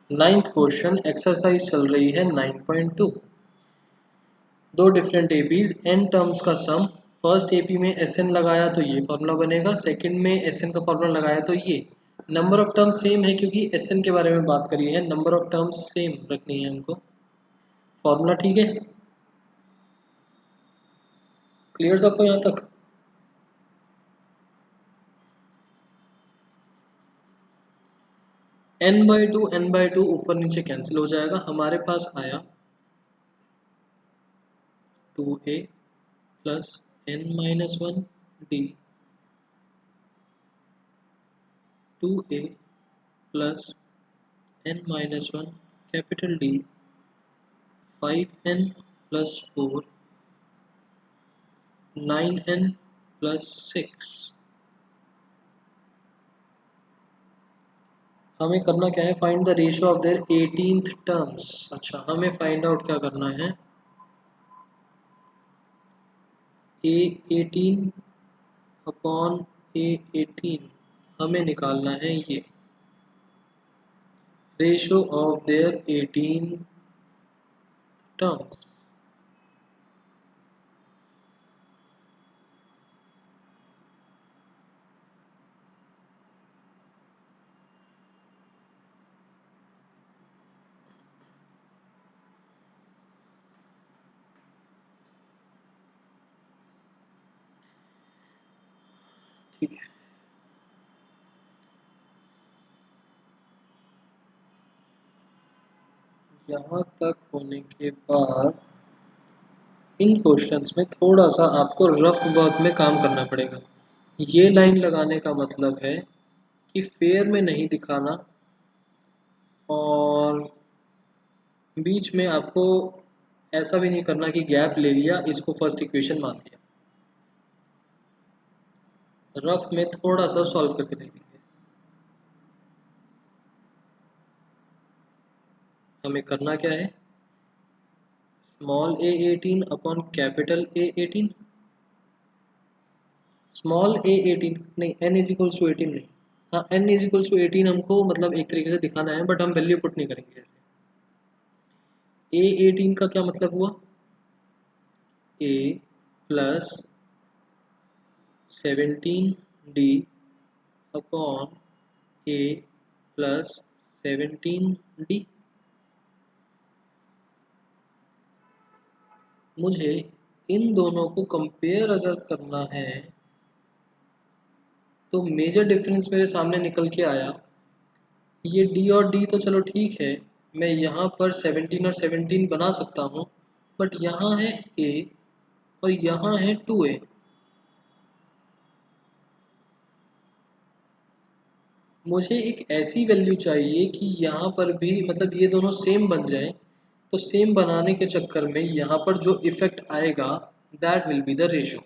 Ninth question, exercise चल रही है 9.2। दो डिफरेंट एपीज, एन टर्म्स का सम। फर्स्ट एपी में एस एन लगाया तो ये फॉर्मूला बनेगा, सेकंड में एस एन का फॉर्मूला लगाया तो ये। नंबर ऑफ टर्म्स सेम है क्योंकि एस एन के बारे में बात करी है, नंबर ऑफ टर्म्स सेम रखनी है हमको। फॉर्मूला ठीक है, क्लियर सबको यहाँ तक? n/2 ऊपर नीचे कैंसिल हो जाएगा, हमारे पास आया 2a plus n-1 d, 2a plus n-1 capital D, 5n plus 4, 9n plus 6। हमें करना क्या है, find the ratio of their 18th terms. अच्छा, हमें फाइंड आउट क्या करना है, a18 अपॉन a18 हमें निकालना है ये रेशियो ऑफ देयर 18 टर्म्स। ठीक है, यहाँ तक होने के बाद इन क्वेश्चंस में थोड़ा सा आपको रफ वर्क में काम करना पड़ेगा। ये लाइन लगाने का मतलब है कि फेयर में नहीं दिखाना, और बीच में आपको ऐसा भी नहीं करना कि गैप ले लिया, इसको फर्स्ट इक्वेशन मान लिया। रफ में थोड़ा सा सॉल्व करके देखेंगे। हमें करना क्या है, small a18 upon capital A18, small a18 नहीं, n इज इक्वल्स टू 18 नहीं, हाँ n इज इक्वल्स टू 18 हमको मतलब एक तरीके से दिखाना है, बट हम वैल्यू पुट नहीं करेंगे। ऐसे a18 का क्या मतलब हुआ, a plus 17d upon a plus 17d। मुझे इन दोनों को कंपेयर अगर करना है तो मेजर डिफरेंस मेरे सामने निकल के आया, ये d और d तो चलो ठीक है, मैं यहाँ पर 17 और 17 बना सकता हूँ, बट यहाँ है a और यहाँ है 2a। मुझे एक ऐसी वैल्यू चाहिए कि यहाँ पर भी मतलब ये दोनों सेम बन जाए, तो सेम बनाने के चक्कर में यहाँ पर जो इफेक्ट आएगा that will be the ratio.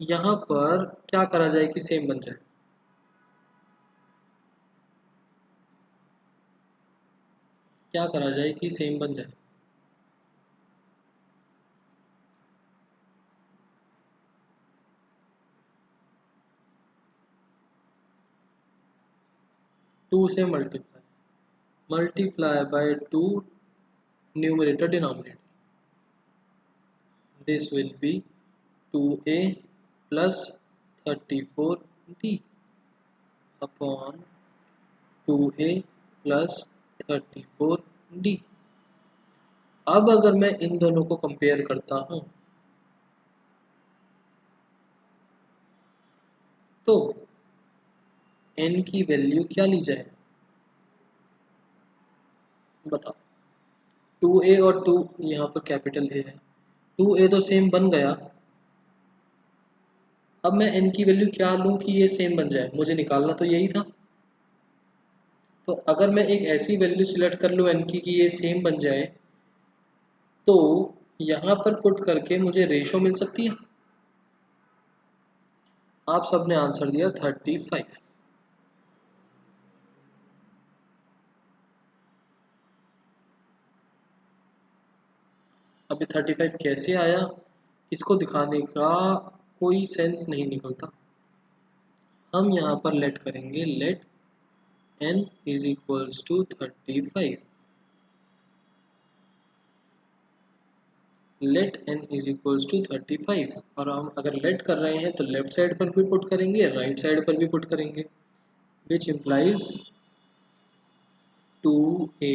यहाँ पर क्या करा जाए कि सेम बन जाए, क्या करा जाए कि सेम बन जाए, 2 से multiply, multiply by 2 numerator denominator, this will be 2a plus 34d upon 2a plus 34d। अब अगर मैं इन दोनों को कंपेयर करता हूं तो n की वैल्यू क्या ली जाए, बताओ। 2a और 2 यहाँ पर कैपिटल A है, 2a तो सेम बन गया, अब मैं n की वैल्यू क्या लूँ कि ये सेम बन जाए, मुझे निकालना तो यही था। तो अगर मैं एक ऐसी वैल्यू सिलेक्ट कर लूँ n की कि ये सेम बन जाए, तो यहाँ पर पुट करके मुझे रेशो मिल सकती है। आप सबने आंसर दिया 35। अभी 35 कैसे आया, इसको दिखाने का कोई सेंस नहीं निकलता। हम यहाँ पर लेट करेंगे, let n is equals to 35. Let n is equals to 35 और हम अगर लेट कर रहे हैं तो लेफ्ट साइड पर भी पुट करेंगे, राइट साइड पर भी पुट करेंगे, which implies 2a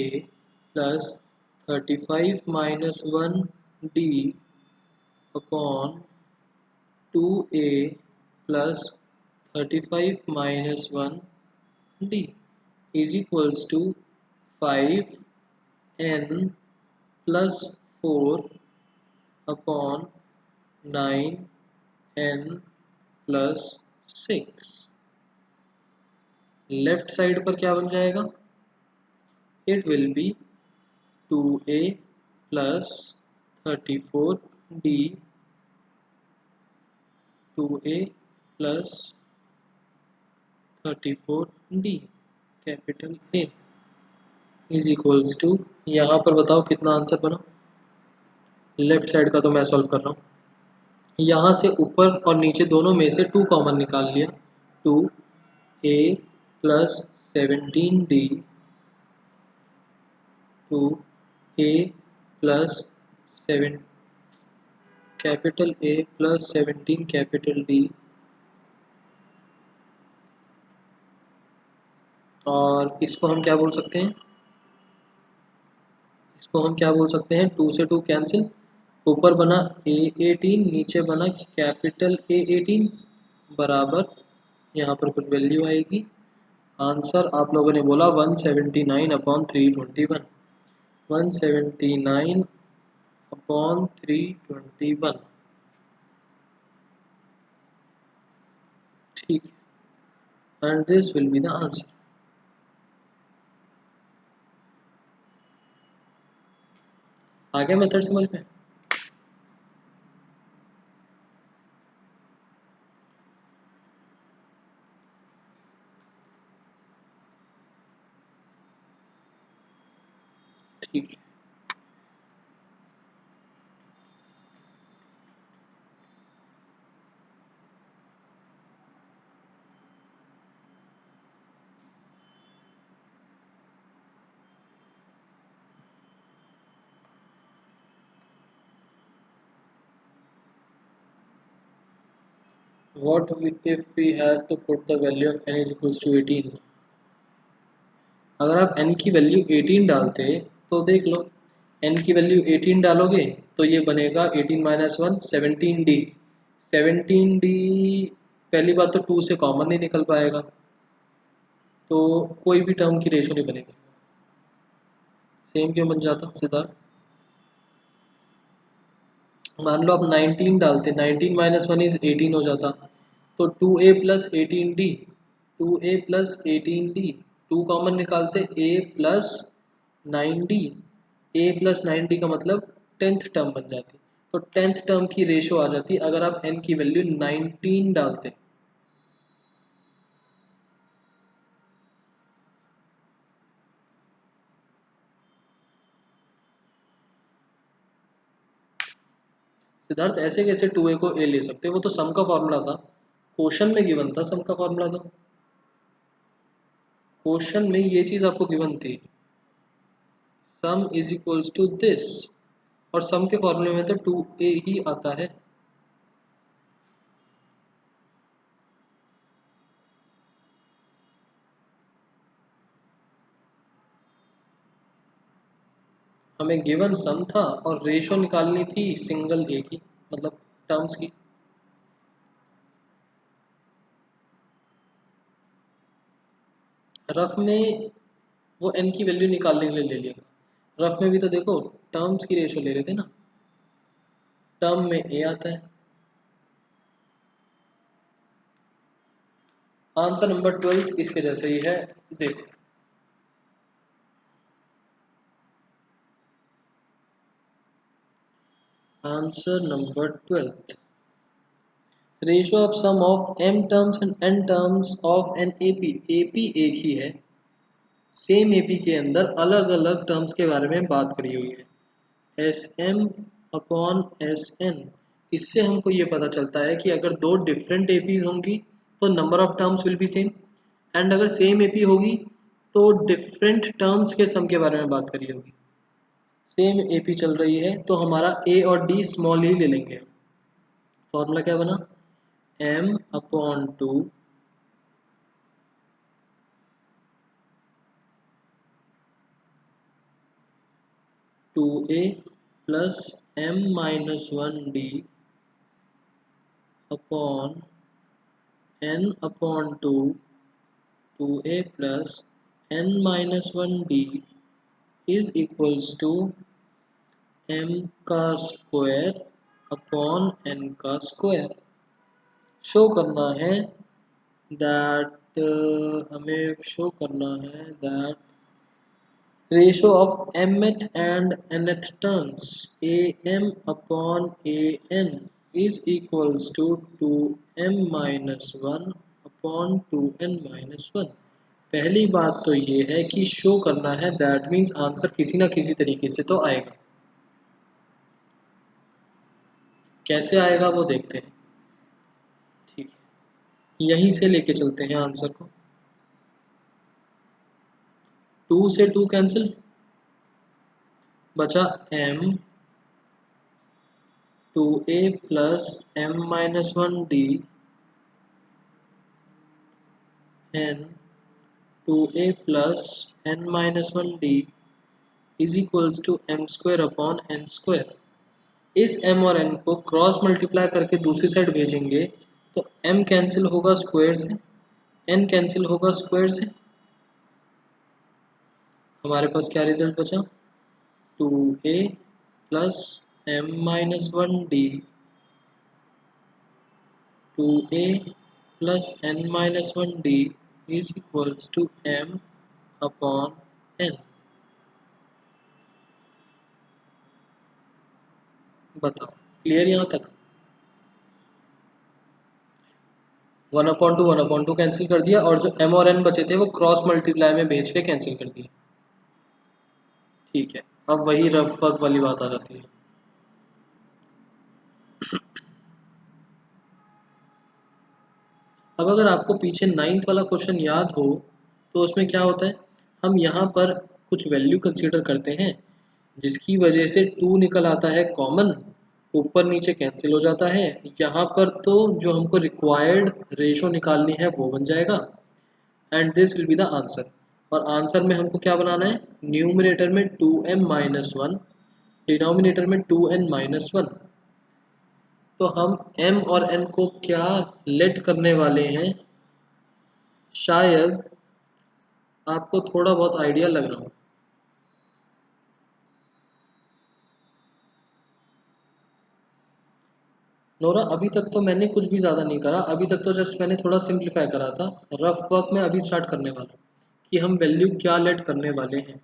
plus 35 minus 1d upon 2a plus 35 minus 1d is equals to 5n plus 4 upon 9n plus 6. Left side पर क्या बन जाएगा? It will be 2a plus 34d 2a plus 34d capital A is equals to, यहाँ पर बताओ कितना answer बना? Left side का तो मैं सॉल्व कर रहा हूँ, यहाँ से ऊपर और नीचे दोनों में से 2 कॉमन निकाल लिया, 2a plus 17d 2a plus 7 capital A plus 17 capital D और इसको हम क्या बोल सकते हैं? इसको हम क्या बोल सकते हैं? 2 से 2 कैंसिल, ऊपर बना A18 नीचे बना कैपिटल A18 बराबर यहाँ पर कुछ वैल्यू आएगी। आंसर आप लोगों ने बोला 179 अपॉन 321, 179 अपॉन 321। ठीक है, and this will be the answer. आ गया मेथड समझ में? ठीक है, what if we have to put the value of n is equals to 18? अगर आप n की वैल्यू 18 डालते तो देख लो, n की वैल्यू 18 डालोगे तो ये बनेगा 18 माइनस 1 17d, 17d पहली बात तो 2 से कॉमन नहीं निकल पाएगा तो कोई भी टर्म की रेशो नहीं बनेगी। सेम क्यों बन जाता सिद्धार्थ? मान लो आप 19 डालते, 19 माइनस 1 इज 18 हो जाता, तो 2a plus 18d, 2a plus 18d, 2 common निकालते a plus 9d, a plus 9d का मतलब 10th टर्म बन जाती, तो 10th टर्म की रेशो आ जाती अगर आप n की वैल्यू 19 डालते। सिद्धार्थ ऐसे कैसे 2a को a ले सकते? वो तो सम का फॉर्मूला था, क्वेश्चन में गिवन था सम का फॉर्मूला, तो क्वेश्चन में ये चीज आपको गिवन थी, sum is equals to this, और सम के फॉर्मूले में तो 2a ही आता है। हमें गिवन सम था और रेशो निकालनी थी सिंगल ए की, मतलब टर्म्स की। रफ में वो n की वैल्यू निकालने के लिए ले लिया था, रफ में भी तो देखो टर्म्स की रेशो ले रहे थे ना, टर्म में a आता है। आंसर नंबर 12 इसके जैसे ही है, देखो answer number 12, ratio of sum of m terms and n terms of an AP, AP एक ही है, सेम एपी के अंदर अलग अलग टर्म्स के बारे में बात करी हुई है, S M upon S N. इससे हमको ये पता चलता है कि अगर दो डिफरेंट एपीज होंगी तो number of terms will be same, and अगर सेम एपी होगी तो डिफरेंट टर्म्स के सम के बारे में बात करी होगी। सेम एपी चल रही है तो हमारा ए और डी स्मॉल ही ले लेंगे। फॉर्मूला क्या बना, m/2 2a plus m-1d upon n/2 2a plus n-1d is equals to m का स्क्वायर अपॉन n का स्क्वायर। शो करना है दैट हमें शो करना है that ratio of mth and nth terms am upon an is equals to 2m minus 1 upon 2n minus 1। पहली बात तो ये है कि शो करना है, दैट मीन्स आंसर किसी ना किसी तरीके से तो आएगा। कैसे आएगा वो देखते हैं, ठीक है। यहीं से लेके चलते हैं आंसर को। 2 से 2 कैंसिल, बचा m 2a plus m-1d n 2a plus n-1d is equals to m square upon n square. इस m और n को क्रॉस मल्टीप्लाई करके दूसरी साइड भेजेंगे तो m कैंसिल होगा स्क्वायर से, n कैंसिल होगा स्क्वायर से। हमारे पास क्या रिजल्ट बचा, 2a plus m-1d 2a plus n-1d is equals to m upon n। बताओ क्लियर यहाँ तक। 1/2 कैंसिल कर दिया और जो m और n बचे थे वो क्रॉस मल्टीप्लाई में भेज के कैंसिल कर दिए। ठीक है, अब वही रफ वर्क वाली बात आ जाती है। अब अगर आपको पीछे 9th वाला क्वेश्चन याद हो तो उसमें क्या होता है, हम यहाँ पर कुछ वैल्यू कंसीडर करते हैं जिसकी वजह से 2 निकल आता है कॉमन, ऊपर नीचे कैंसिल हो जाता है। यहाँ पर तो जो हमको रिक्वायर्ड रेशो निकालनी है वो बन जाएगा and this will be the answer. और आंसर में हमको क्या बनाना है, न्यूमरेटर में 2m-1, डिनोमिनेटर में 2n-1। तो हम m और n को क्या लेट करने वाले हैं, शायद आपको थोड़ा बहुत आइडिया लग रहा हो। नोरा अभी तक तो मैंने कुछ भी ज़्यादा नहीं करा, अभी तक तो जस्ट मैंने थोड़ा सिंप्लीफाई करा था। रफ वर्क में अभी स्टार्ट करने वाला हूँ कि हम वैल्यू क्या लेट करने वाले हैं।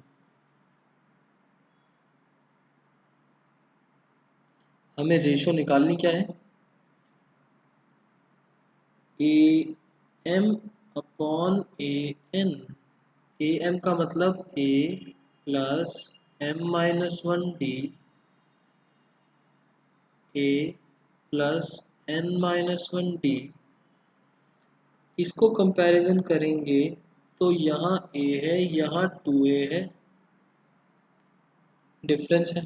हमें रेशो निकालनी क्या है, A M upon A N. A M का मतलब ए प्लस m-1d ए प्लस n-1d। इसको कंपैरिजन करेंगे तो यहाँ a है, यहाँ 2a है, डिफरेंस है।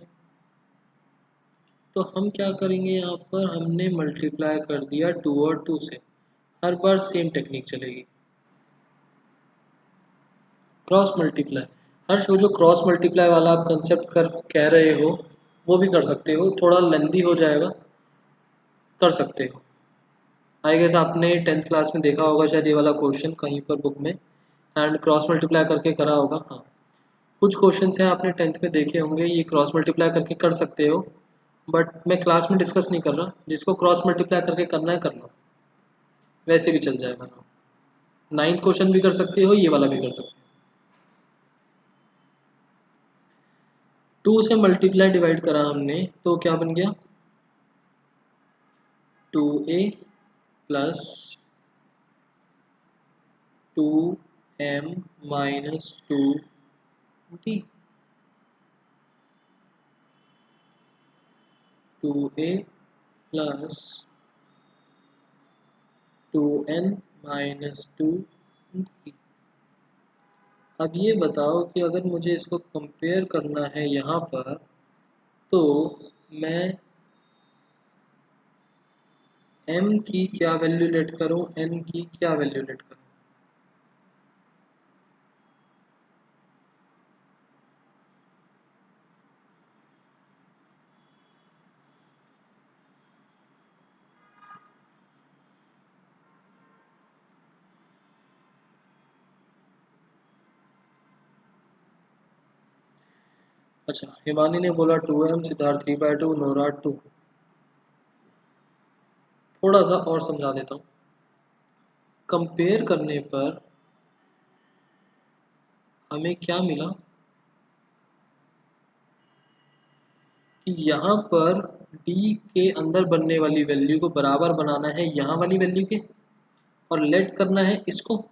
तो हम क्या करेंगे, यहाँ पर हमने मल्टीप्लाई कर दिया 2 और 2 से। हर बार सेम टेक्निक चलेगी, क्रॉस मल्टीप्लाई। हर्ष वो जो क्रॉस मल्टीप्लाई वाला आप कंसेप्ट कर कह रहे हो वो भी कर सकते हो, थोड़ा लेंदी हो जाएगा, कर सकते हो। आई गेस आपने 10th क्लास में देखा होगा शायद ये वाला क्वेश्चन कहीं पर बुक में, एंड क्रॉस मल्टीप्लाई करके करा होगा। हाँ, कुछ क्वेश्चन हैं आपने 10th में देखे होंगे, ये क्रॉस मल्टीप्लाई करके कर सकते हो, बट मैं क्लास में डिस्कस नहीं कर रहा। जिसको क्रॉस मल्टीप्लाई करके करना है करना, वैसे भी चल जाएगा ना। 9th क्वेश्चन भी कर सकते हो, ये वाला भी कर सकते हो। 2 से मल्टीप्लाई डिवाइड करा हमने तो क्या बन गया, 2a plus 2m-2d 2a plus 2n-2d। अब ये बताओ कि अगर मुझे इसको कंपेयर करना है यहाँ पर, तो मैं m की क्या वैल्यू लेट करूँ, n की क्या वैल्यू लेट करूँ? अच्छा, हिमानी ने बोला 2m, सिद्धार्थ 3/2, नोरा 2। थोड़ा सा और समझा देता हूँ। कंपेयर करने पर हमें क्या मिला कि यहाँ पर d के अंदर बनने वाली वैल्यू को बराबर बनाना है यहाँ वाली वैल्यू के, और लेट करना है इसको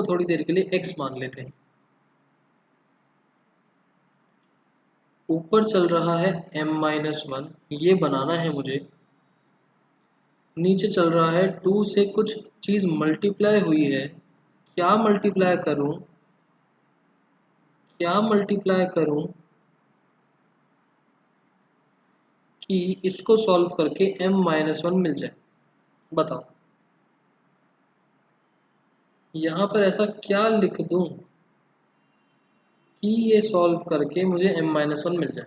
थोड़ी देर के लिए x मान लेते हैं। ऊपर चल रहा है m-1, ये बनाना है मुझे। नीचे चल रहा है 2 से कुछ चीज़ मल्टीप्लाई हुई है। क्या मल्टीप्लाई करूं, क्या मल्टीप्लाई करूं कि इसको सॉल्व करके m-1 मिल जाए? बताओ, यहाँ पर ऐसा क्या लिख दूं कि ये सॉल्व करके मुझे m-1 मिल जाए?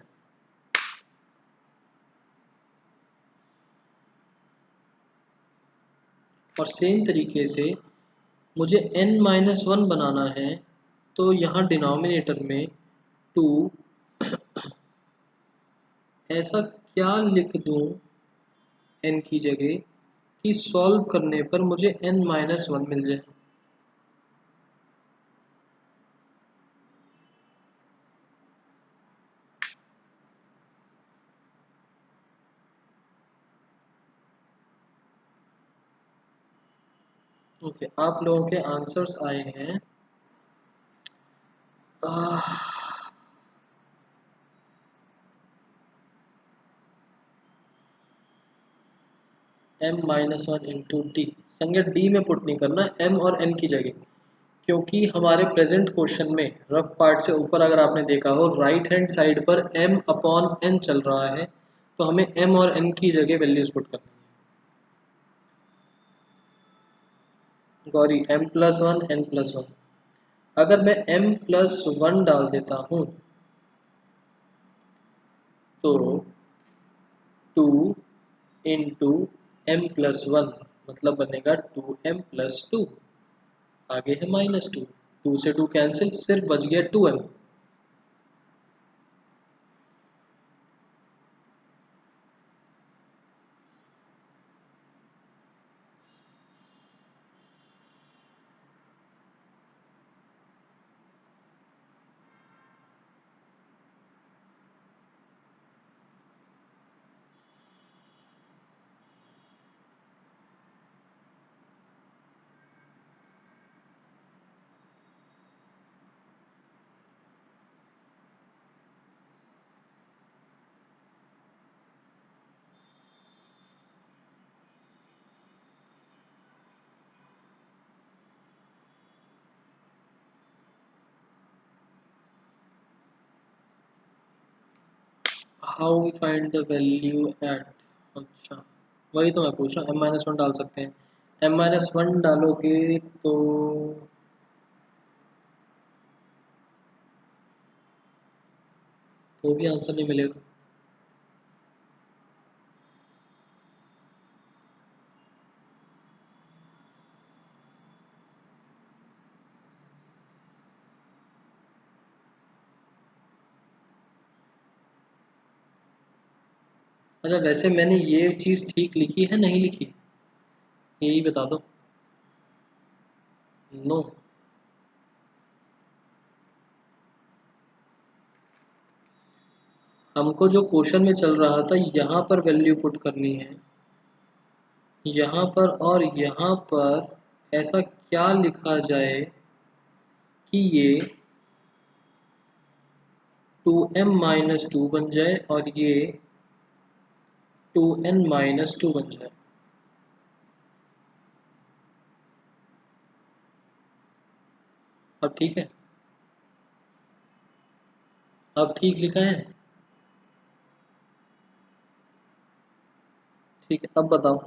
और सेम तरीके से मुझे n-1 बनाना है, तो यहाँ डिनोमिनेटर में 2 ऐसा क्या लिख दूं n की जगह कि सॉल्व करने पर मुझे n-1 मिल जाए? ओके, आप लोगों के आंसर्स आए हैं। m-1 into D. संज्ञा डी में पुट नहीं करना, m और n की जगह, क्योंकि हमारे प्रेजेंट क्वेश्चन में रफ पार्ट से ऊपर अगर आपने देखा हो, राइट हैंड साइड पर m अपॉन n चल रहा है, तो हमें m और n की जगह वैल्यूज पुट करनी है। गौरी m+1 n+1, अगर मैं m+1 डाल देता हूँ तो 2 इंटू m+1 मतलब बनेगा 2m+2। आगे है -2, 2 से 2 कैंसिल, सिर्फ बच गया 2m। How we find the value at, अच्छा वही तो मैं पूछ रहा हूँ। m-1 डाल सकते हैं, m-1 डालोगे तो भी आंसर नहीं मिलेगा। अच्छा, वैसे मैंने ये चीज़ ठीक लिखी है नहीं लिखी, यही बता दो। नो, हमको जो क्वेश्चन में चल रहा था यहाँ पर वैल्यू पुट करनी है, यहाँ पर और यहाँ पर ऐसा क्या लिखा जाए कि ये 2m-2 बन जाए और ये 2n-2 बन जाए। अब ठीक है, अब ठीक लिखा है। ठीक है, अब बताओ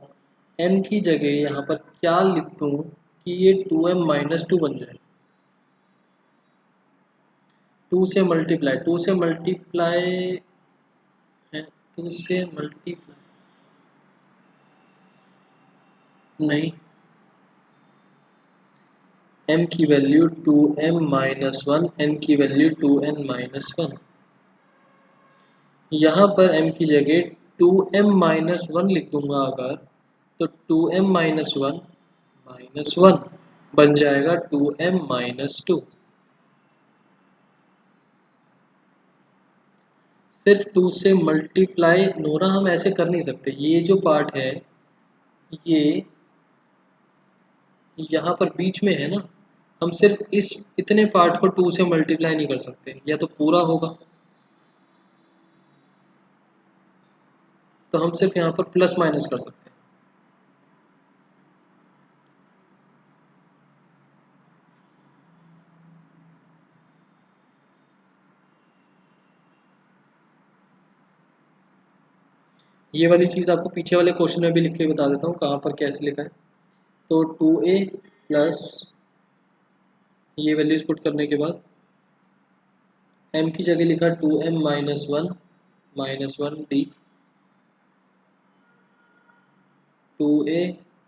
m की जगह यहाँ पर क्या लिख दूँ कि ये 2m-2 बन जाए। 2 से मल्टीप्लाई है, 2 से मल्टीप्लाई नहीं, m की वैल्यू 2m-1, n की वैल्यू 2n-1। यहाँ पर m की जगह 2m-1 लिख दूंगा अगर, तो 2m-1 बन जाएगा 2m-2। सिर्फ 2 से मल्टीप्लाई नोरा हम ऐसे कर नहीं सकते, ये जो पार्ट है ये यहाँ पर बीच में है ना, हम सिर्फ इस इतने पार्ट को 2 से मल्टीप्लाई नहीं कर सकते, या तो पूरा होगा, तो हम सिर्फ यहाँ पर प्लस माइनस कर सकते हैं। ये वाली चीज़ आपको पीछे वाले क्वेश्चन में भी लिख के बता देता हूँ कहाँ पर कैसे लिखा है। तो 2a प्लस ये वैल्यूज पुट करने के बाद m की जगह लिखा 2m-1 d, 2a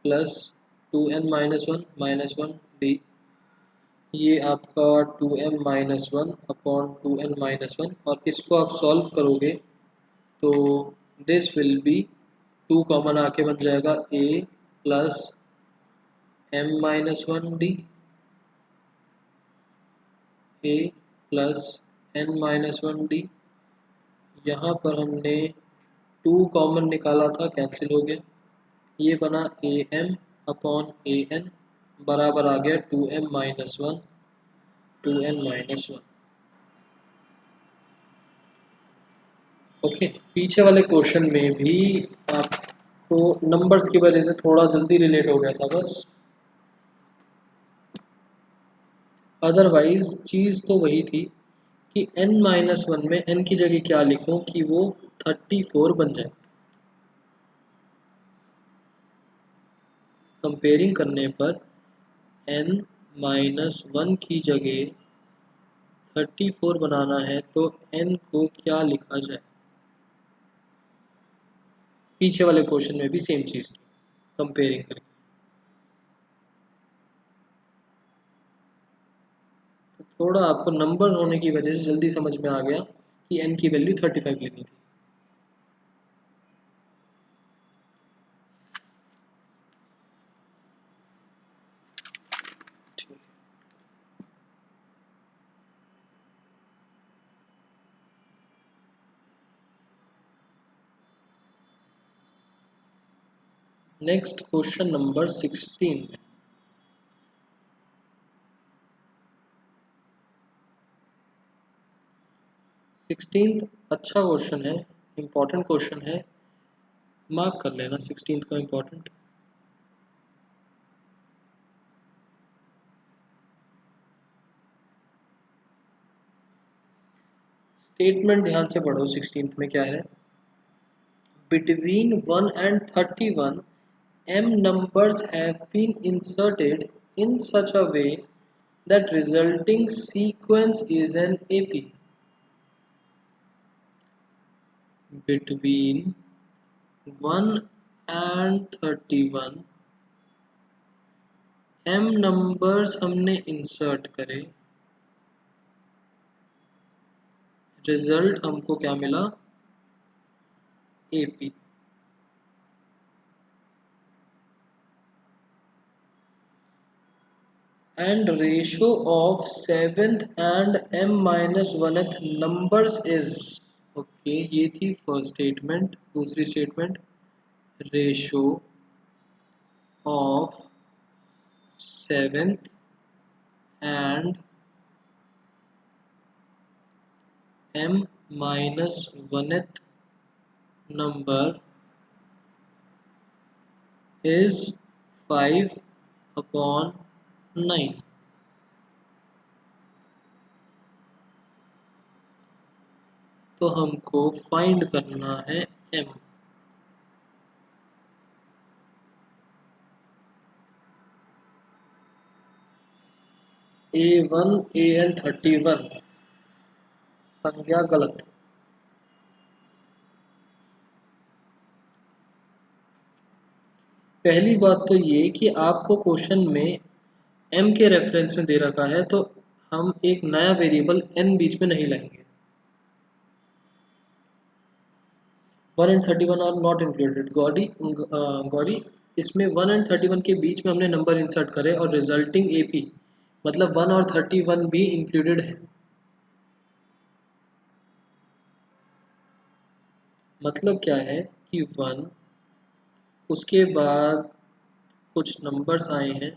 plus 2n-1 d, ये आपका 2m-1 अपॉन 2n-1, और इसको आप सॉल्व करोगे तो दिस विल बी 2 कॉमन आके बन जाएगा a plus m-1 d, a plus n-1 d। यहाँ पर हमने 2 कॉमन निकाला था, कैंसिल हो गया, ये बना am अपॉन an बराबर आ गया 2m-1। ओके, पीछे वाले क्वेश्चन में भी आपको नंबर्स की वजह से थोड़ा जल्दी रिलेट हो गया था बस, अदरवाइज चीज़ तो वही थी कि n-1 में n की जगह क्या लिखूं कि वो 34 बन जाए। कंपेयरिंग करने पर n-1 की जगह 34 बनाना है तो n को क्या लिखा जाए। पीछे वाले क्वेश्चन में भी सेम चीज़ थी, कंपेयरिंग करके। तो थोड़ा आपको नंबर होने की वजह से जल्दी समझ में आ गया कि n की वैल्यू 35 लेनी थी। Next question number 16। 16 अच्छा क्वेश्चन है, इम्पोर्टेंट क्वेश्चन है, मार्क कर लेना 16 का इम्पोर्टेंट। स्टेटमेंट ध्यान से पढ़ो, 16 में क्या है। Between 1 and 31, m numbers have been inserted in such a way that resulting sequence is an AP. Between 1 and 31 m numbers हमने insert करे, रिजल्ट हमको क्या मिला, AP। And ratio of 7th and m-1th numbers is, okay ये थी first statement. दूसरी statement, ratio of 7th and m-1th number is 5/9। तो हमको फाइंड करना है m। A1 AN31 संज्ञा गलत। पहली बात तो ये कि आपको क्वेश्चन में m के रेफरेंस में दे रखा है, तो हम एक नया वेरिएबल n बीच में नहीं लाएंगे। 1 and 31 are not included. Gauri, इसमें 1 and 31 के बीच में हमने नंबर इंसर्ट करे और रिजल्टिंग AP मतलब 1 और 31 भी इंक्लूडेड है। मतलब क्या है कि 1 उसके बाद कुछ नंबर्स आए हैं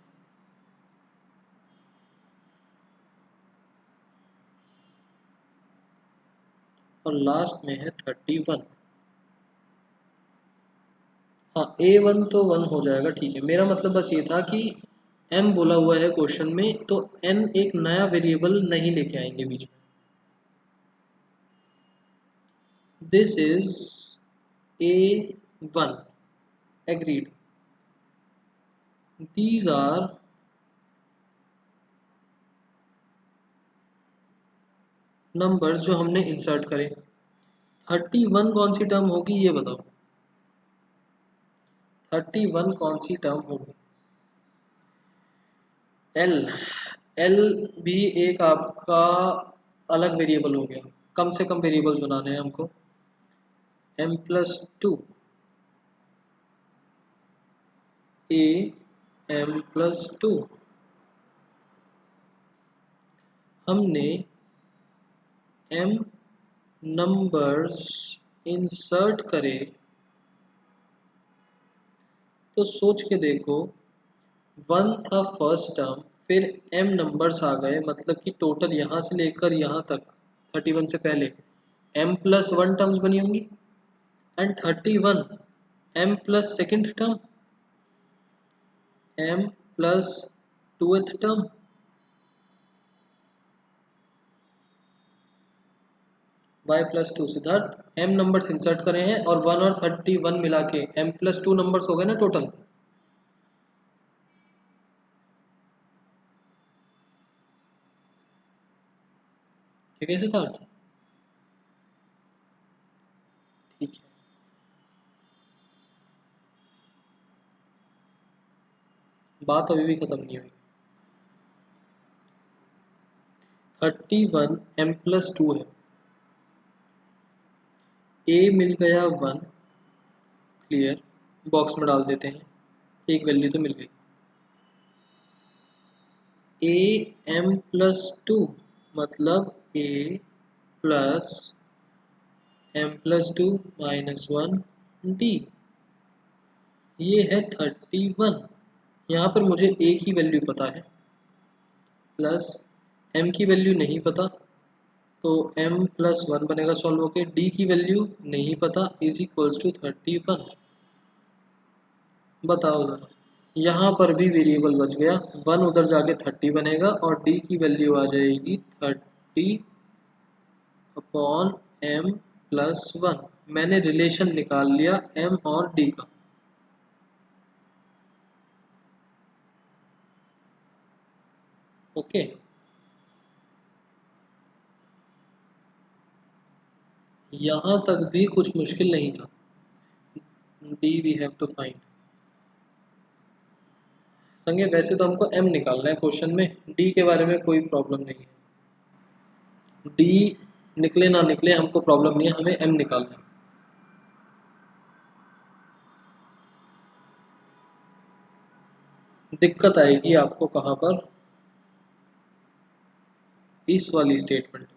और लास्ट में है 31। हाँ, A1 तो 1 हो जाएगा, ठीक है। मेरा मतलब बस ये था कि m बोला हुआ है क्वेश्चन में, तो n एक नया वेरिएबल नहीं लेके आएंगे बीच में। This is A1 agreed. These are numbers जो हमने इंसर्ट करे। 31 कौन सी टर्म होगी ये बताओ। 31 कौन सी टर्म होगी। एल। एल भी एक आपका अलग वेरिएबल हो गया। कम से कम वेरिएबल्स बनाने हैं हमको। m+2 a m+2 हमने m नंबर्स इंसर्ट करे तो सोच के देखो, 1 था फर्स्ट टर्म, फिर m नंबर्स आ गए, मतलब कि टोटल यहाँ से लेकर यहाँ तक 31 से पहले m+1 टर्म्स बनी होंगी। And 31 m plus second term, m+2th term, y+2। Siddharth, m numbers insert करे हैं और 1 और 31 मिला के m+2 नंबर्स हो गए ना टोटल। ठीक है सिद्धार्थ, ठीक है। बात अभी भी खत्म नहीं हुई। 31 m+2 है, a मिल गया 1, क्लियर, बॉक्स में डाल देते हैं, एक वैल्यू तो मिल गई। am+2 मतलब a प्लस m+2 -1 d, ये है 31। यहाँ पर मुझे a की वैल्यू पता है प्लस m की वैल्यू नहीं पता, तो m+1 बनेगा सॉल्व होके। d की वैल्यू नहीं पता, इज इक्वल्स टू 31। बताओ जरा, यहाँ पर भी वेरिएबल बच गया, 1 उधर जाके 30 बनेगा और d की वैल्यू आ जाएगी 30/m+1। मैंने रिलेशन निकाल लिया m और d का। ओके, यहाँ तक भी कुछ मुश्किल नहीं था। d we have to find. संगे वैसे तो हमको m निकालना है क्वेश्चन में, d के बारे में कोई प्रॉब्लम नहीं है। d निकले ना निकले हमको प्रॉब्लम नहीं है, हमें m निकालना है। दिक्कत आएगी आपको कहाँ पर, इस वाली स्टेटमेंट में।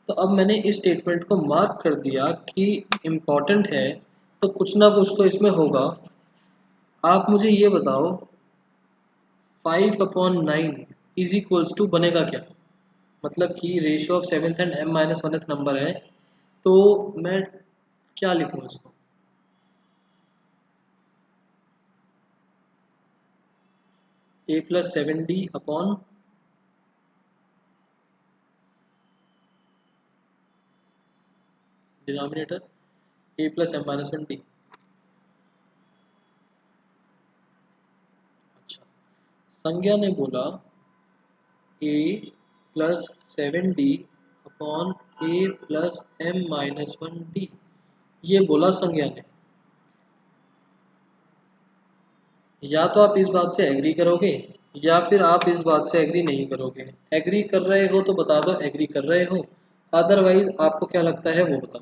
तो अब मैंने इस स्टेटमेंट को मार्क कर दिया कि इम्पॉर्टेंट है, तो कुछ ना कुछ तो इसमें होगा। आप मुझे ये बताओ, 5/9 इज इक्वल्स टू बनेगा क्या। मतलब कि ratio of seventh and m-1th number है, तो मैं क्या लिखूँ इसको। a+7d upon denominator a plus M minus one D. अच्छा, संज्ञा ने बोला a plus seven D upon a plus M minus one D, ये बोला संज्ञा ने। या तो आप इस बात से एग्री करोगे या फिर आप इस बात से एग्री नहीं करोगे। एग्री कर रहे हो तो बता दो एग्री कर रहे हो, अदरवाइज आपको क्या लगता है वो बताओ।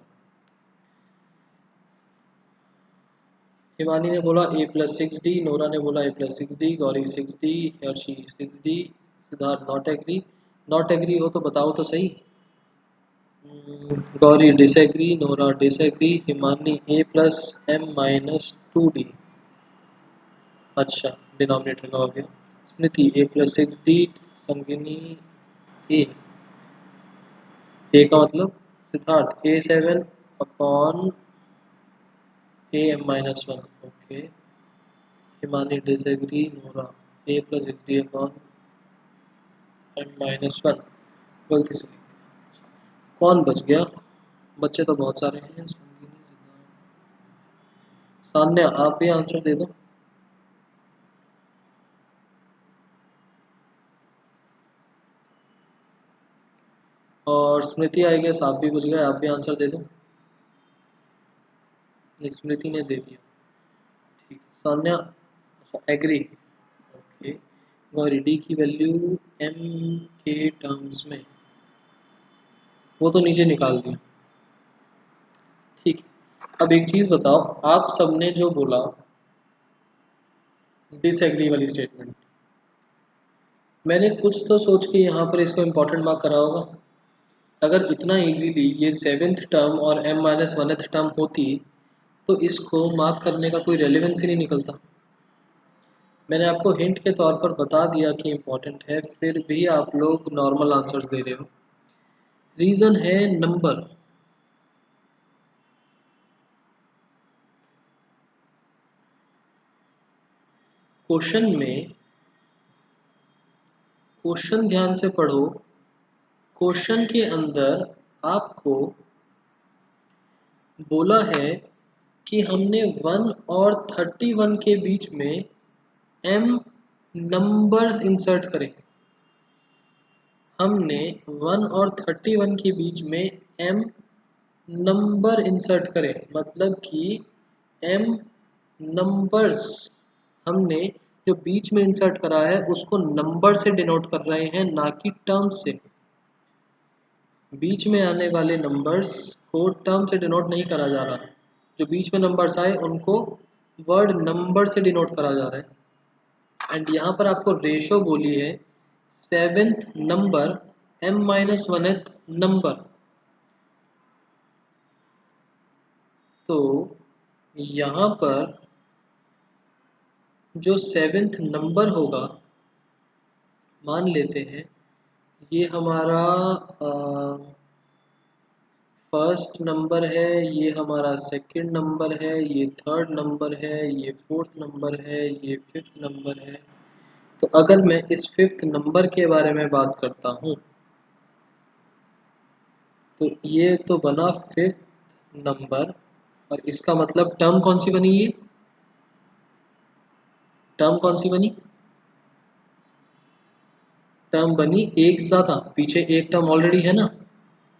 हिमानी ने बोला a plus six D, Nora ने बोला a plus six D, Gauri six D, Harshi six D, Siddharth not agree. Not agree हो तो बताओ तो सही। Gauri disagree, Nora disagree, Himani a plus M minus two D. अच्छा, डिनोमिनेटर का हो गया। Smriti a plus six D, Sangini A, A का मतलब Siddharth A seven upon A M minus one. Okay, Himani disagree, Nora A plus six D upon M minus one, गलती से। कौन बच गया? बच्चे तो बहुत सारे हैं। सान्या आप भी आंसर दे दो। और स्मृति आई गेस आप भी बच गए, आप भी आंसर दे दो। स्मृति ने दे दिया, ठीक। Sanya agree, okay. Gauri D की वैल्यू एम के टर्म्स में, वो तो नीचे निकाल दिया, ठीक। अब एक चीज बताओ, आप सबने जो बोला डिसएग्री वाली स्टेटमेंट, मैंने कुछ तो सोच के यहाँ पर इसको इम्पोर्टेंट मार्क करा होगा। अगर इतना इजीली ये सेवेंथ टर्म और m माइनस वनथ टर्म होती तो इसको मार्क करने का कोई रेलेवेंस ही नहीं निकलता। मैंने आपको हिंट के तौर पर बता दिया कि इम्पोर्टेंट है, फिर भी आप लोग नॉर्मल आंसर्स दे रहे हो। रीज़न है नंबर। क्वेश्चन में, क्वेश्चन ध्यान से पढ़ो, क्वेश्चन के अंदर आपको बोला है कि हमने 1 और 31 के बीच में m नंबर्स इंसर्ट करें। हमने 1 और 31 के बीच में m नंबर इंसर्ट करें, मतलब कि m नंबर्स हमने जो बीच में इंसर्ट करा है उसको नंबर से डिनोट कर रहे हैं, ना कि टर्म से। बीच में आने वाले नंबर्स को टर्म से डिनोट नहीं करा जा रहा। जो बीच में नंबर्स आए उनको वर्ड नंबर से डिनोट करा जा रहा है। एंड यहाँ पर आपको रेशो बोली है seventh number m minus वनथ number. तो यहाँ पर जो सेवेंथ नंबर होगा, मान लेते हैं ये हमारा फर्स्ट नंबर है, ये हमारा सेकंड नंबर है, ये थर्ड नंबर है, ये फोर्थ नंबर है, ये फिफ्थ नंबर है। तो अगर मैं इस फिफ्थ नंबर के बारे में बात करता हूँ तो ये तो बना फिफ्थ नंबर, और इसका मतलब टर्म कौन सी बनी? ये टर्म कौन सी बनी? टर्म बनी एक ज़्यादा, पीछे एक टर्म ऑलरेडी है ना,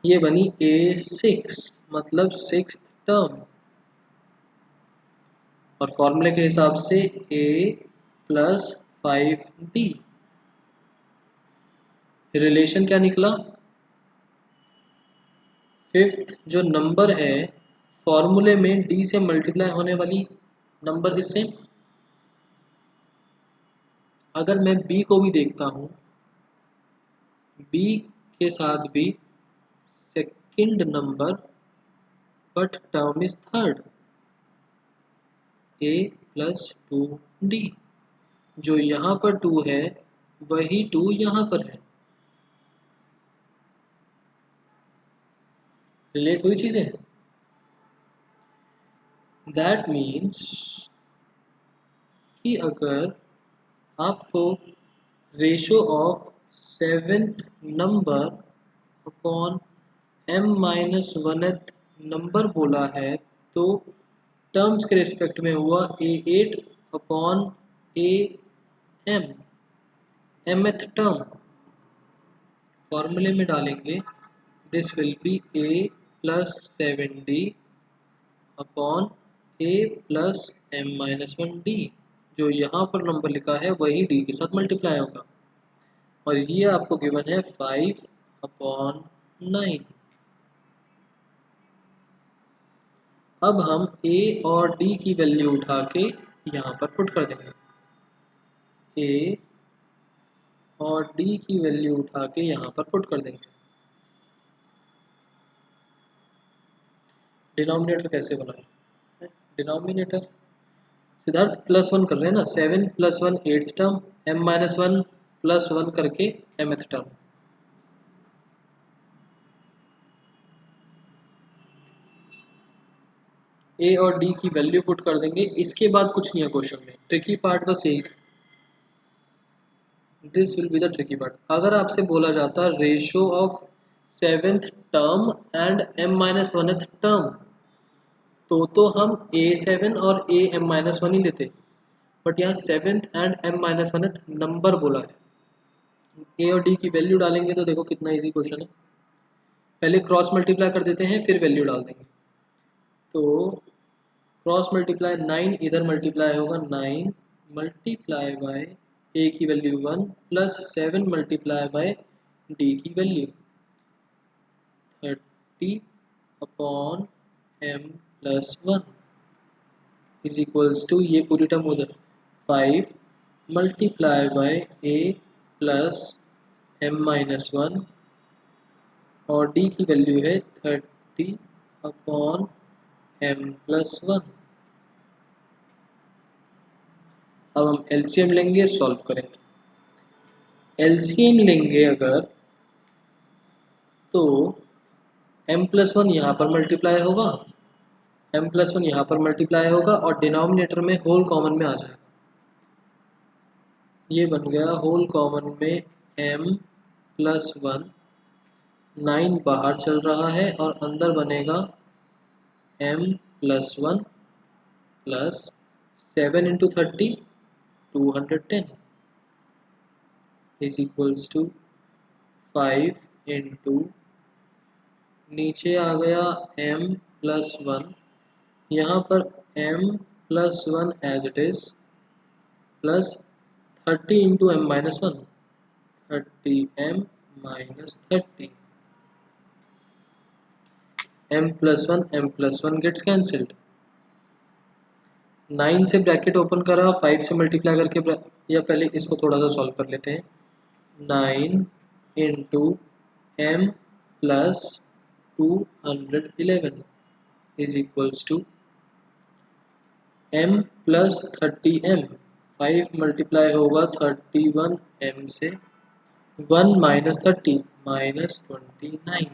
ये बनी A6, मतलब सिक्स टर्म। और फॉर्मूले के हिसाब से a प्लस 5d। रिलेशन क्या निकला? फिफ्थ जो नंबर है फॉर्मूले में d से मल्टीप्लाई होने वाली नंबर इससे। अगर मैं b को भी देखता हूँ, b के साथ भी second number but term is third, a plus 2d। जो यहाँ पर 2 है वही 2 यहाँ पर है। रिलेट हुई चीजें? दैट मीन्स कि अगर आपको ratio of seventh number upon m minus वनथ number बोला है तो टर्म्स के रिस्पेक्ट में हुआ A8 upon AM, mth term फॉर्मूले में डालेंगे, this will B A plus 7D upon A plus M-1D। जो यहाँ पर नंबर लिखा है वही D के साथ मल्टीप्लाई होगा, और ये आपको गिवन है 5 अपॉन 9। अब हम A और D की वैल्यू उठा के यहाँ पर पुट कर देंगे। A और D की वैल्यू उठा के यहाँ पर पुट कर देंगे। डिनोमिनेटर कैसे बनाए? डिनोमिनेटर सिद्धार्थ +1 कर रहे हैं ना, 7 + 1 8th टर्म, M-1 +1 करके mth टर्म। A और D की वैल्यू पुट कर देंगे, इसके बाद कुछ नहीं है क्वेश्चन में, ट्रिकी पार्ट बस यही था। This will be the tricky part. अगर आपसे बोला जाता ratio of 7th term and M-1th term, तो हम A7 और AM-1 ही लेते, बट यहाँ 7th एंड M-1th नंबर बोला है। A और D की वैल्यू डालेंगे तो देखो कितना इजी क्वेश्चन है। पहले क्रॉस मल्टीप्लाई कर देते हैं, फिर वैल्यू डाल देंगे। तो क्रॉस मल्टीप्लाई 9 इधर मल्टीप्लाई होगा, 9 मल्टीप्लाई बाय A की value 1 plus 7 multiply by D की value 30 upon M plus 1 is equals to, ये पूरी टर्म उधर 5 multiply by A plus M-1 और D की वैल्यू है 30 अपॉन M प्लस 1। अब हम एलसीएम लेंगे, सॉल्व करेंगे। एलसीएम लेंगे अगर तो M+1 यहाँ पर मल्टीप्लाई होगा, M+1 यहाँ पर मल्टीप्लाई होगा, और डिनोमिनेटर में होल कॉमन में आ जाएगा। ये बन गया होल कॉमन में M+1, 9 बाहर चल रहा है और अंदर बनेगा M+1 plus 7 into 30 210 is equals to 5 into, नीचे आ गया M+1, यहाँ पर M+1 as it is plus 30 into M-1, 30M-30, M+1 gets cancelled. 9 से ब्रैकेट ओपन करा, 5 से मल्टीप्लाई करके, या पहले इसको थोड़ा सा सॉल्व कर लेते हैं। 9 into M plus 211 is equals to M plus 30M, 5 multiply होगा 31M से, 1 माइनस 30 माइनस 29।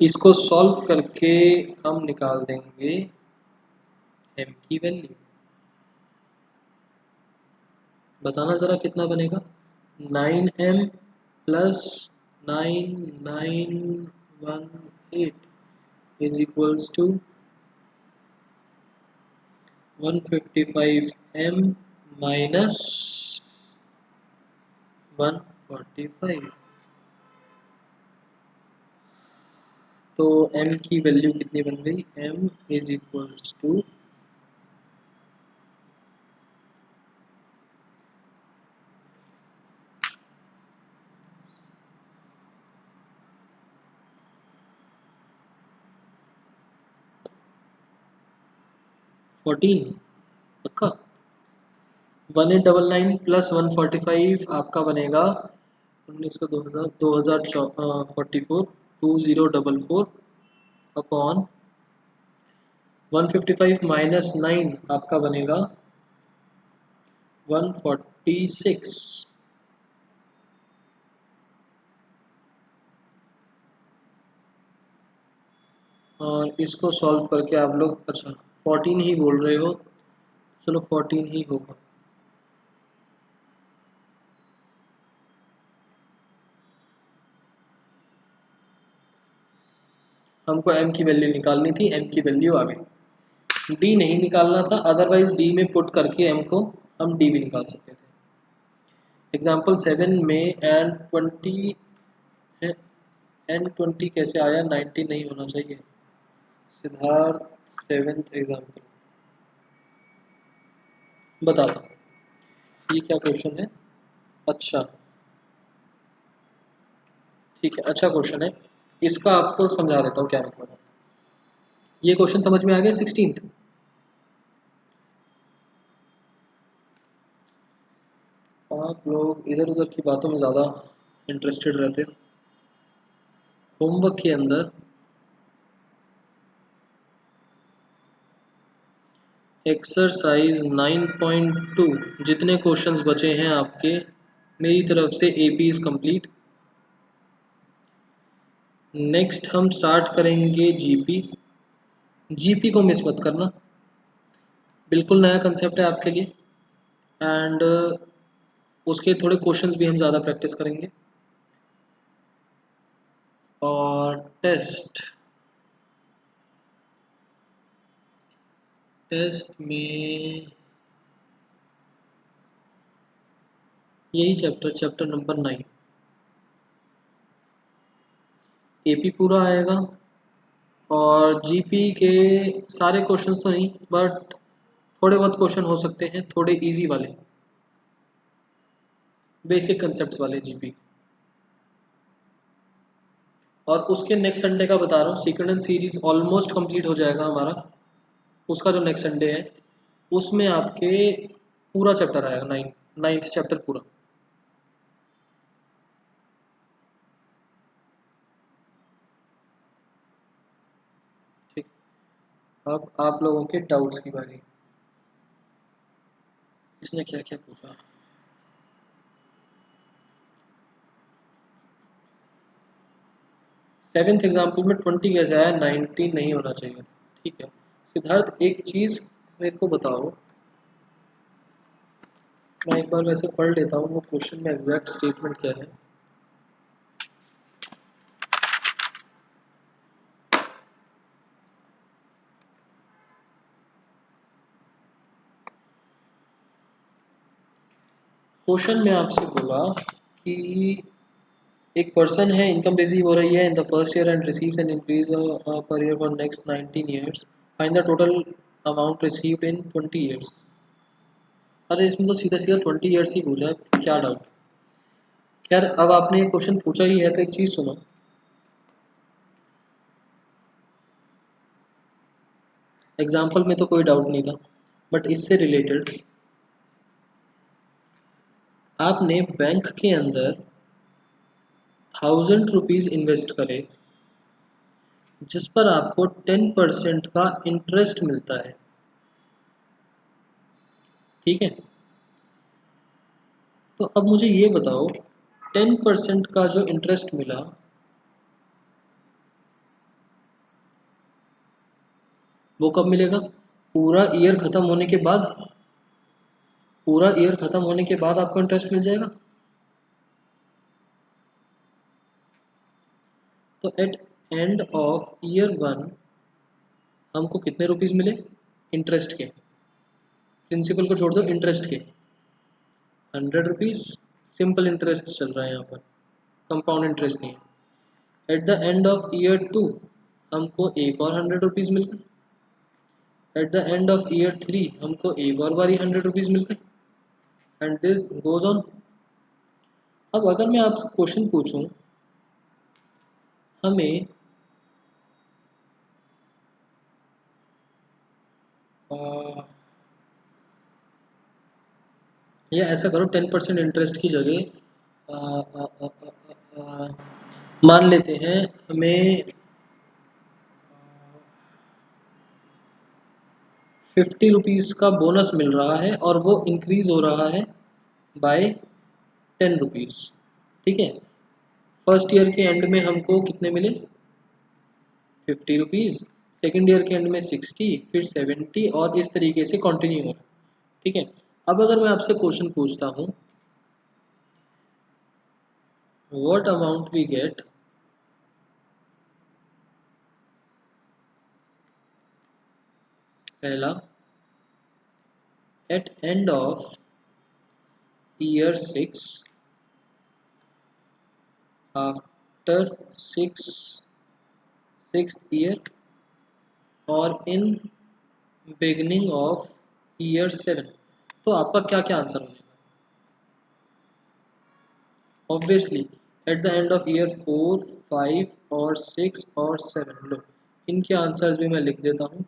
इसको सॉल्व करके हम निकाल देंगे M की वैल्यू। बताना ज़रा कितना बनेगा। 9M plus 9918 is equals to 155M minus 145। तो M की वैल्यू कितनी बन गई, M इज इक्वल्स टू 14 पक्का। 1899 प्लस 145 आपका बनेगा 1900 2044 2044 अपॉन 155 माइनस 9 आपका बनेगा 146। और इसको सॉल्व करके आप लोग, अच्छा 14 ही बोल रहे हो, चलो 14 ही होगा। हमको m की वैल्यू निकालनी थी, m की वैल्यू आ गई। d नहीं निकालना था, अदरवाइज d में पुट करके m को हम d भी निकाल सकते थे। एग्जाम्पल 7 में n20 कैसे आया, 90 नहीं होना चाहिए। सिद्धार्थ 7th एग्जाम्पल बता दो ये क्या क्वेश्चन है। अच्छा ठीक है, अच्छा क्वेश्चन है, इसका आपको समझा देता हूँ क्या मतलब है। ये क्वेश्चन समझ में आ गया 16th। आप लोग इधर उधर की बातों में ज़्यादा इंटरेस्टेड रहते हो। होमवर्क के अंदर एक्सरसाइज 9.2 जितने क्वेश्चंस बचे हैं आपके, मेरी तरफ से एपी इज कंप्लीट। नेक्स्ट हम स्टार्ट करेंगे जीपी। जीपी को मिस मत करना, बिल्कुल नया कंसेप्ट है आपके लिए। एंड उसके थोड़े क्वेश्चंस भी हम ज़्यादा प्रैक्टिस करेंगे। और टेस्ट में यही चैप्टर नंबर 9 एपी पूरा आएगा। और जीपी के सारे क्वेश्चंस तो नहीं, बट थोड़े बहुत क्वेश्चन हो सकते हैं, थोड़े इजी वाले, बेसिक कंसेप्ट्स वाले जीपी। और उसके नेक्स्ट संडे का बता रहा हूँ, सीक्वेंस सीरीज ऑलमोस्ट कंप्लीट हो जाएगा हमारा। उसका जो नेक्स्ट संडे है उसमें आपके पूरा चैप्टर आएगा, नाइन्थ चैप्टर पूरा। ठीक, अब आप लोगों के डाउट्स की बारी। इसने क्या क्या पूछा। 7th एग्जाम्पल में 20 कैसे आया, 90 नहीं होना चाहिए। ठीक है सिद्धार्थ, एक चीज़ मेरे को बताओ, मैं एक बार वैसे पढ़ लेता हूँ वो क्वेश्चन में एग्जैक्ट स्टेटमेंट क्या है। क्वेश्चन में आपसे बोला कि एक पर्सन है, इनकम रिसीव हो रही है in the first year and receives an increase per year for next 19 years, find the total amount received in 20 years. अरे इसमें तो सीधा सीधा 20 ईयर्स ही पूछा है, क्या डाउट। खैर अब आपने ये क्वेश्चन पूछा ही है तो एक चीज़ सुनो, एग्जाम्पल में तो कोई डाउट नहीं था, बट इससे रिलेटेड आपने बैंक के अंदर 1000 रुपीज़ इन्वेस्ट करे जिस पर आपको 10% का इंटरेस्ट मिलता है। ठीक है, तो अब मुझे ये बताओ 10% का जो इंटरेस्ट मिला वो कब मिलेगा, पूरा ईयर ख़त्म होने के बाद। पूरा ईयर ख़त्म होने के बाद आपको इंटरेस्ट मिल जाएगा। तो एट एंड ऑफ ईयर 1 हमको कितने रुपीज़ मिले इंटरेस्ट के, प्रिंसिपल को छोड़ दो, इंटरेस्ट के 100 रुपीज़। सिंपल इंटरेस्ट चल रहा है यहाँ पर, कंपाउंड इंटरेस्ट नहीं है। At the end of year 2 हमको एक और 100 रुपीज़ मिल गए। At the end of year 3 हमको एक और बारी 100 रुपीज़ मिल गए, एंड दिस गोज ऑन। अब अगर मैं आपसे क्वेश्चन पूछूं, हमें या ऐसा करो 10% इंटरेस्ट की जगह मान लेते हैं हमें 50 रुपीज़ का बोनस मिल रहा है और वो इंक्रीज हो रहा है बाय 10 रुपीज़। ठीक है, फर्स्ट ईयर के एंड में हमको कितने मिले 50 रुपीज़, सेकेंड ईयर के एंड में 60, फिर 70 और इस तरीके से कंटिन्यू हो रहा है। ठीक है, अब अगर मैं आपसे क्वेश्चन पूछता हूँ व्हाट अमाउंट वी गेट पहला, at end of year 6, after sixth year, और इन बिगनिंग ऑफ ईयर 7। तो आपका क्या क्या आंसर हो जाएगा? Obviously at the end of year 4, 5 और 6 और 7। लो, इनके आंसर्स भी मैं लिख देता हूँ।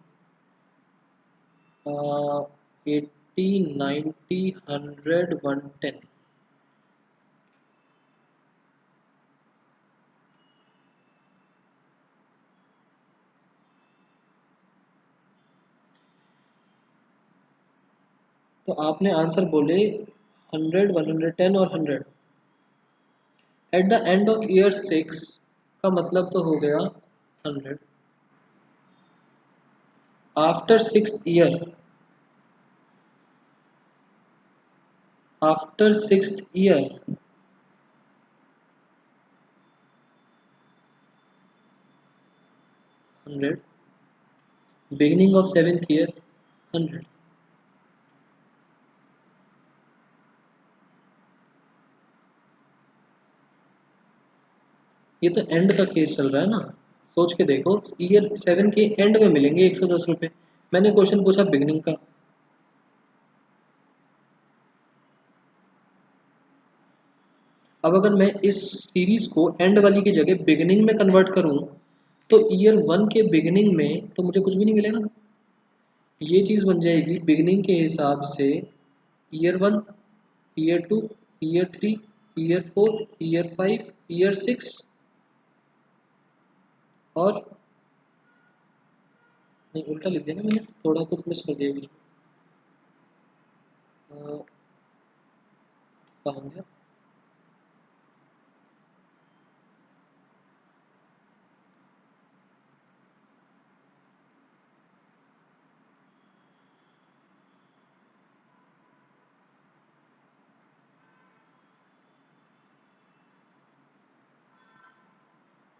80, 90, 100, 110। तो आपने आंसर बोले 100, 110 और 100। At the end of year 6 का मतलब तो हो गया 100। After sixth year 100। Beginning of 7th year 100। ये तो एंड का केस चल रहा है ना, सोच के देखो। ईयर 7 के एंड में मिलेंगे 110 रुपये। मैंने क्वेश्चन पूछा बिगनिंग का। अब अगर मैं इस सीरीज को एंड वाली की जगह बिगनिंग में कन्वर्ट करूं, तो ईयर 1 के बिगनिंग में तो मुझे कुछ भी नहीं मिलेगा। ये चीज़ बन जाएगी बिगनिंग के हिसाब से year 1, year 2, year 3, year 4, year 5, year 6 और नहीं, उल्टा लिख दिया ना मैंने, थोड़ा कुछ मिस कर दिया बीच में। कहाँ गया?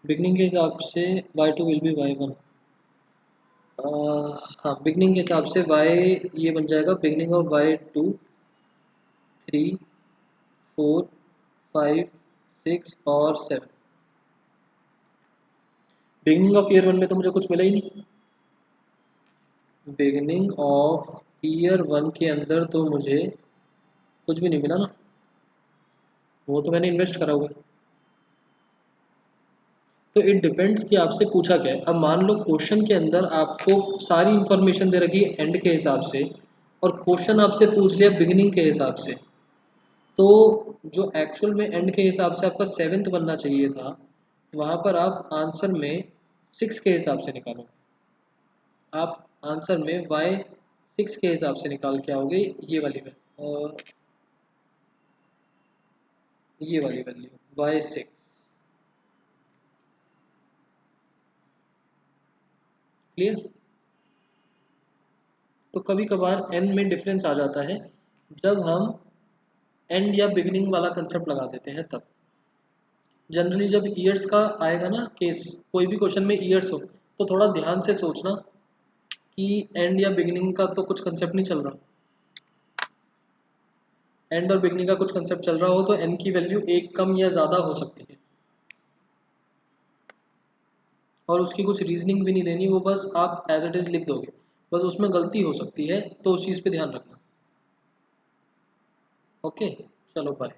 बिगनिंग के हिसाब से y2 विल बी y1। हाँ, बिगनिंग के हिसाब से y ये बन जाएगा बिगनिंग ऑफ y2 3, 4, 5, 6 और 7। बिगनिंग ऑफ ईयर 1 में तो मुझे कुछ मिला ही नहीं। बिगनिंग ऑफ ईयर 1 के अंदर तो मुझे कुछ भी नहीं मिला ना, वो तो मैंने इन्वेस्ट करा हुआ है। तो इट डिपेंड्स कि आपसे पूछा क्या है। अब मान लो क्वेश्चन के अंदर आपको सारी इंफॉर्मेशन दे रखी है एंड के हिसाब से, और क्वेश्चन आपसे पूछ लिया बिगिनिंग के हिसाब से, तो जो एक्चुअल में एंड के हिसाब से आपका 7th बनना चाहिए था, वहाँ पर आप आंसर में 6 के हिसाब से निकालो। आप आंसर में y6 के हिसाब से निकाल के आओगे, ये वाली में, और ये वाली वैल्यू y6। क्लियर? तो कभी कभार n में डिफरेंस आ जाता है जब हम एंड या बिगिनिंग वाला कंसेप्ट लगा देते हैं तब। जनरली जब ईयर्स का आएगा ना केस, कोई भी क्वेश्चन में ईयर्स हो, तो थोड़ा ध्यान से सोचना कि एंड या बिगिनिंग का तो कुछ कंसेप्ट नहीं चल रहा। एंड और बिगनिंग का कुछ कंसेप्ट चल रहा हो तो एन की वैल्यू एक कम या ज़्यादा हो सकती है, और उसकी कुछ रीजनिंग भी नहीं देनी, वो बस आप एज इट इज़ लिख दोगे। बस उसमें गलती हो सकती है, तो उस चीज़ पे ध्यान रखना। ओके, चलो बाय।